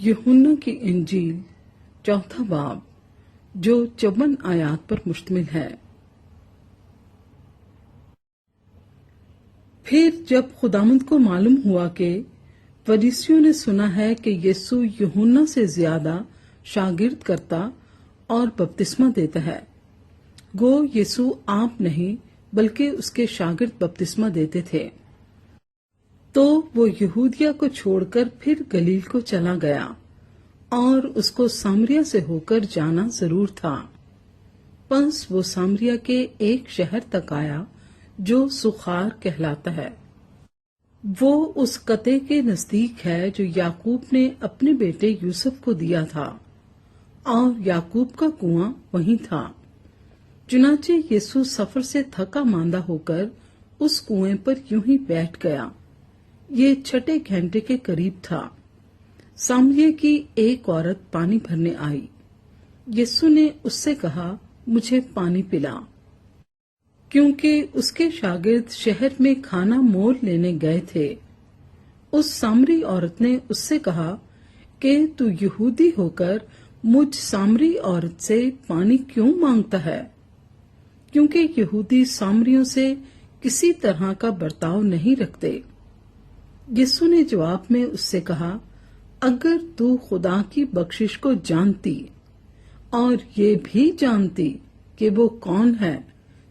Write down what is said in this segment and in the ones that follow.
यूहन्ना की इंजील चौथा बाब जो 54 आयात पर मुश्तमिल है। फिर जब खुदावंद को मालूम हुआ कि फरीसियों ने सुना है कि यीशु यूहन्ना से ज्यादा शागिर्द करता और बपतिस्मा देता है, गो यीशु आप नहीं बल्कि उसके शागिर्द बपतिस्मा देते थे, तो वो यहूदिया को छोड़कर फिर गलील को चला गया और उसको सामरिया से होकर जाना जरूर था। बस वो सामरिया के एक शहर तक आया जो सुखार कहलाता है। वो उस कते के नजदीक है जो याकूब ने अपने बेटे यूसुफ को दिया था, और याकूब का कुआं वहीं था। चुनाचे यीशु सफर से थका मांदा होकर उस कुएं पर यूं ही बैठ गया। ये 6 घंटे के करीब था। सामरिया की एक औरत पानी भरने आई। यीशु ने उससे कहा, मुझे पानी पिला, क्योंकि उसके शागिर्द शहर में खाना मोल लेने गए थे। उस सामरी औरत ने उससे कहा कि तू यहूदी होकर मुझ सामरी औरत से पानी क्यों मांगता है, क्योंकि यहूदी सामरियों से किसी तरह का बर्ताव नहीं रखते। यीशु ने जवाब में उससे कहा, अगर तू खुदा की बख्शिश को जानती और ये भी जानती कि वो कौन है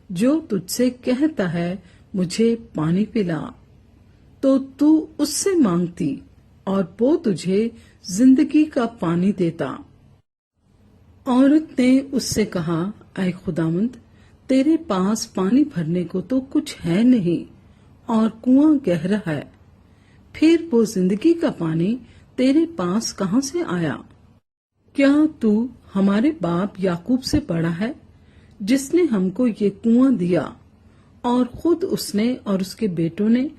जो तुझसे कहता है मुझे पानी पिला, तो तू उससे मांगती और वो तुझे जिंदगी का पानी देता। औरत ने उससे कहा, ऐ खुदावंद, तेरे पास पानी भरने को तो कुछ है नहीं और कुआं गहरा है, फिर वो जिंदगी का पानी तेरे पास कहां से आया? क्या तू हमारे बाप याकूब से बड़ा है, जिसने हमको ये कुआं दिया, और खुद उसने और उसके बेटों ने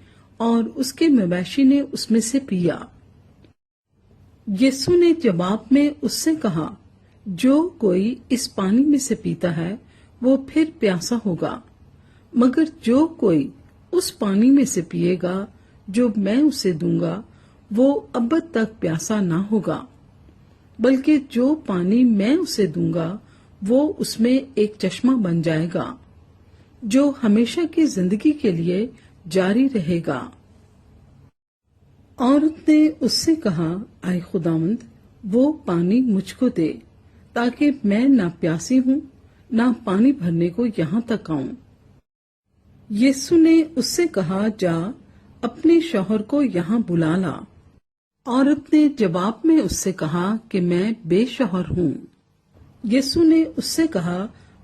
और उसके मवेशी ने उसमें से पिया? यीशु ने जवाब में उससे कहा, जो कोई इस पानी में से पीता है वो फिर प्यासा होगा, मगर जो कोई उस पानी में से पिएगा जो मैं उसे दूंगा वो अब तक प्यासा ना होगा, बल्कि जो पानी मैं उसे दूंगा वो उसमें एक चश्मा बन जाएगा जो हमेशा की जिंदगी के लिए जारी रहेगा। औरत ने उससे कहा, आए खुदावंद, वो पानी मुझको दे, ताकि मैं ना प्यासी हूं ना पानी भरने को यहाँ तक आऊं। यीशु ने उससे कहा, जा अपने शौहर को यहाँ बुला ला। औरत ने जवाब में उससे कहा कि मैं बेशौहर हूँ। यीशु ने उससे कहा,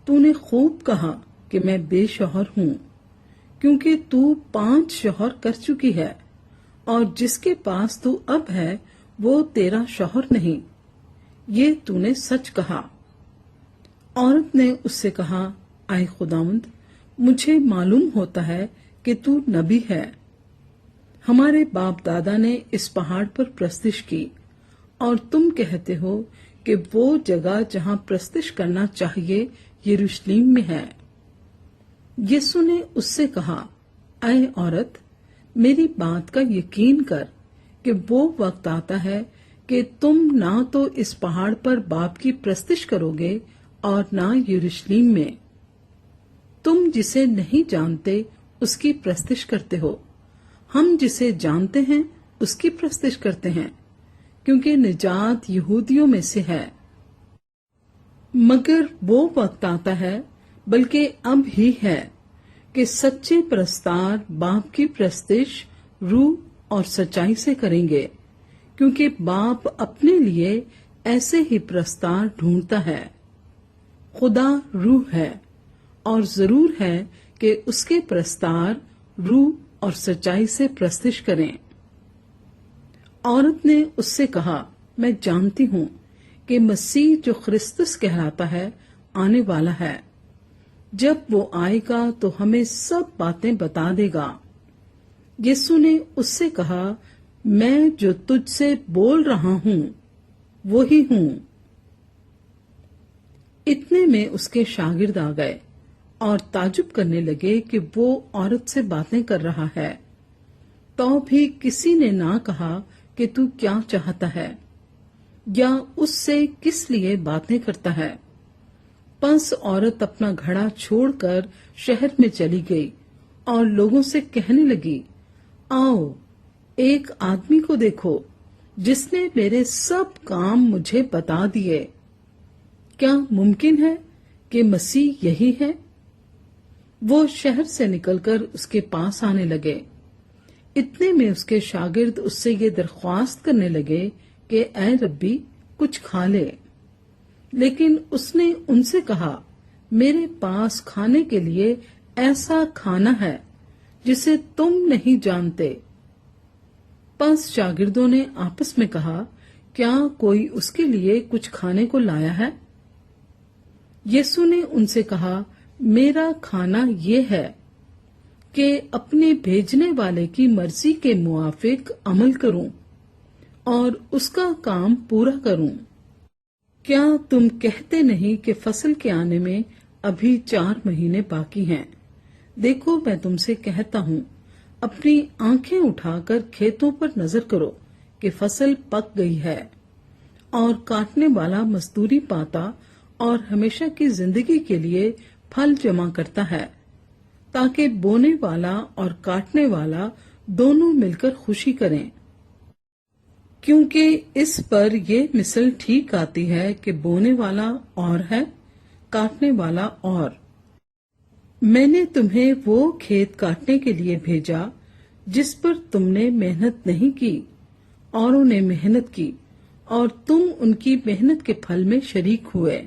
तूने खूब कहा कि मैं बेशौहर हूँ, क्योंकि तू 5 शौहर कर चुकी है, और जिसके पास तू अब है वो तेरा शौहर नहीं। ये तूने सच कहा। औरत ने उससे कहा, आए खुदावंद, मुझे मालूम होता है कि तू नबी है। हमारे बाप दादा ने इस पहाड़ पर प्रस्तिश की, और तुम कहते हो कि वो जगह जहां प्रस्तिश करना चाहिए यरूशलेम में है। यीशु ने उससे कहा, ऐ औरत, मेरी बात का यकीन कर कि वो वक्त आता है कि तुम ना तो इस पहाड़ पर बाप की प्रस्तिश करोगे और ना यरूशलेम में। तुम जिसे नहीं जानते उसकी प्रस्तिश करते हो, हम जिसे जानते हैं उसकी प्रस्तिश करते हैं, क्योंकि निजात यहूदियों में से है। मगर वो वक्त आता है, बल्कि अब ही है, कि सच्चे प्रस्तार बाप की प्रस्तिश रूह और सच्चाई से करेंगे, क्योंकि बाप अपने लिए ऐसे ही प्रस्तार ढूंढता है। खुदा रूह है, और जरूर है कि उसके प्रस्तार रूह और सच्चाई से प्रस्तिश करें। औरत ने उससे कहा, मैं जानती हूँ कि मसीह जो ख्रिस्तुस कहलाता है आने वाला है। जब वो आएगा तो हमें सब बातें बता देगा। यीशु ने उससे कहा, मैं जो तुझसे बोल रहा हूँ वो ही हूँ। इतने में उसके शागिर्द आ गए और ताजुब करने लगे कि वो औरत से बातें कर रहा है। तो भी किसी ने ना कहा कि तू क्या चाहता है। یا اس سے کس لیے باتیں کرتا ہے؟ پس عورت اپنا گھڑا چھوڑ کر شہر میں چلی گئی اور لوگوں سے کہنے لگی، آؤ ایک آدمی کو دیکھو جس نے میرے سب کام مجھے بتا دیے۔ کیا ممکن ہے کہ مسیح یہی ہے؟ وہ شہر سے نکل کر اس کے پاس آنے لگے۔ اتنے میں اس کے شاگرد اس سے یہ درخواست کرنے لگے کہ اے ربی، کچھ کھا لے۔ لیکن اس نے ان سے کہا، میرے پاس کھانے کے لیے ایسا کھانا ہے جسے تم نہیں جانتے۔ پس شاگردوں نے آپس میں کہا، کیا کوئی اس کے لیے کچھ کھانے کو لایا ہے؟ یسوع نے ان سے کہا، میرا کھانا یہ ہے کہ اپنے بھیجنے والے کی مرضی کے موافق عمل کروں اور اس کا کام پورا کروں۔ کیا تم کہتے نہیں کہ فصل کے آنے میں ابھی 4 مہینے باقی ہیں؟ دیکھو میں تم سے کہتا ہوں، اپنی آنکھیں اٹھا کر کھیتوں پر نظر کرو کہ فصل پک گئی ہے، اور کاٹنے والا مزدوری پاتا اور ہمیشہ کی زندگی کے لیے پھل جمع کرتا ہے، تاکہ بونے والا اور کاٹنے والا دونوں مل کر خوشی کریں۔ کیونکہ اس پر یہ مثل ٹھیک آتی ہے کہ بونے والا اور ہے، کاٹنے والا اور۔ میں نے تمہیں وہ کھیت کاٹنے کے لیے بھیجا جس پر تم نے محنت نہیں کی، اوروں نے محنت کی، اور تم ان کی محنت کے پھل میں شریک ہوئے۔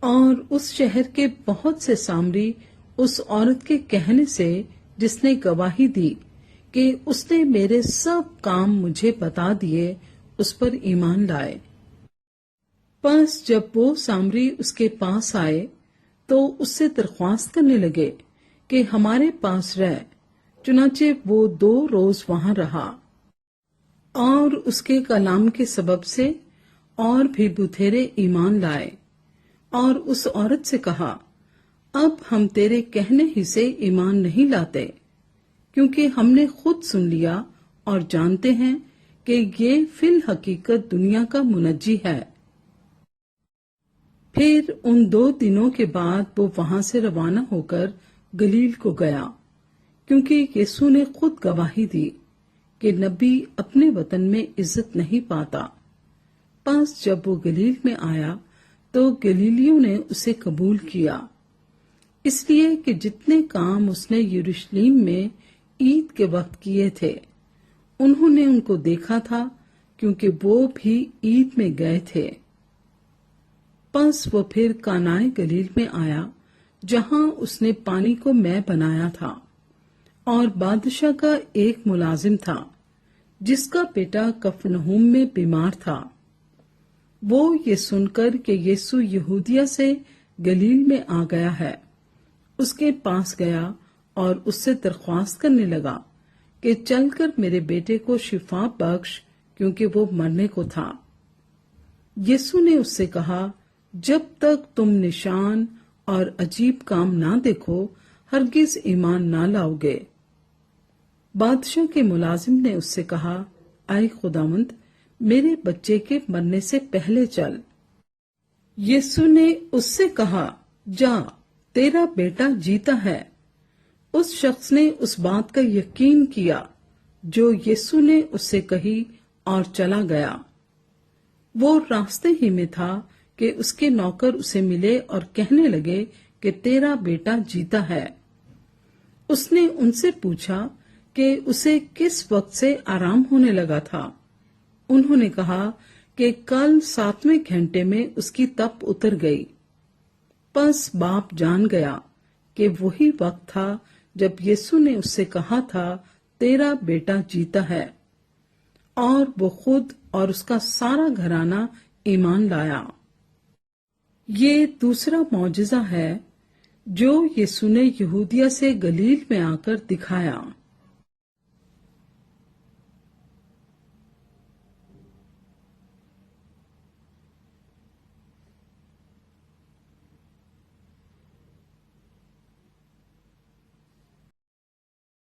اور اس شہر کے بہت سے سامری اس عورت کے کہنے سے، جس نے گواہی دی کہ اس نے میرے سب کام مجھے بتا دیے، اس پر ایمان لائے۔ پس جب وہ سامری اس کے پاس آئے تو اس سے درخواست کرنے لگے کہ ہمارے پاس رہ۔ چنانچہ وہ 2 روز وہاں رہا، اور اس کے کلام کے سبب سے اور بھی بتھیرے ایمان لائے، اور اس عورت سے کہا، اب ہم تیرے کہنے ہی سے ایمان نہیں لاتے، کیونکہ ہم نے خود سن لیا اور جانتے ہیں کہ یہ فی الحقیقت دنیا کا منجی ہے۔ پھر ان 2 دنوں کے بعد وہ وہاں سے روانہ ہو کر گلیل کو گیا، کیونکہ یسوع نے خود گواہی دی کہ نبی اپنے وطن میں عزت نہیں پاتا۔ پس جب وہ گلیل میں آیا تو گلیلیوں نے اسے قبول کیا، اس لیے کہ جتنے کام اس نے یروشلم میں عید کے وقت کیے تھے انہوں نے ان کو دیکھا تھا، کیونکہ وہ بھی عید میں گئے تھے۔ پس وہ پھر کانائے گلیل میں آیا، جہاں اس نے پانی کو مے بنایا تھا، اور بادشاہ کا ایک ملازم تھا جس کا بیٹا کفرنہوم میں بیمار تھا۔ وہ یہ سن کر کہ یسوع یہودیہ سے گلیل میں آ گیا ہے، اس کے پاس گیا اور اس سے درخواست کرنے لگا کہ چل کر میرے بیٹے کو شفا بخش، کیونکہ وہ مرنے کو تھا۔ یسوع نے اس سے کہا، جب تک تم نشان اور عجیب کام نہ دیکھو ہرگز ایمان نہ لاؤ گے۔ بادشاہ کے ملازم نے اس سے کہا، اے خداوند، میرے بچے کے مرنے سے پہلے چل۔ یسوع نے اس سے کہا، جا، تیرا بیٹا جیتا ہے۔ اس شخص نے اس بات کا یقین کیا جو یسوع نے اس سے کہی، اور چلا گیا۔ وہ راستے ہی میں تھا کہ اس کے نوکر اسے ملے اور کہنے لگے کہ تیرا بیٹا جیتا ہے۔ اس نے ان سے پوچھا کہ اسے کس وقت سے آرام ہونے لگا تھا۔ انہوں نے کہا کہ کل 7ویں گھنٹے میں اس کی تپ اتر گئی۔ پس باپ جان گیا کہ وہی وقت تھا جب یسوع نے اس سے کہا تھا، تیرا بیٹا جیتا ہے، اور وہ خود اور اس کا سارا گھرانہ ایمان لایا۔ یہ دوسرا معجزہ ہے جو یسوع نے یہودیہ سے گلیل میں آ کر دکھایا۔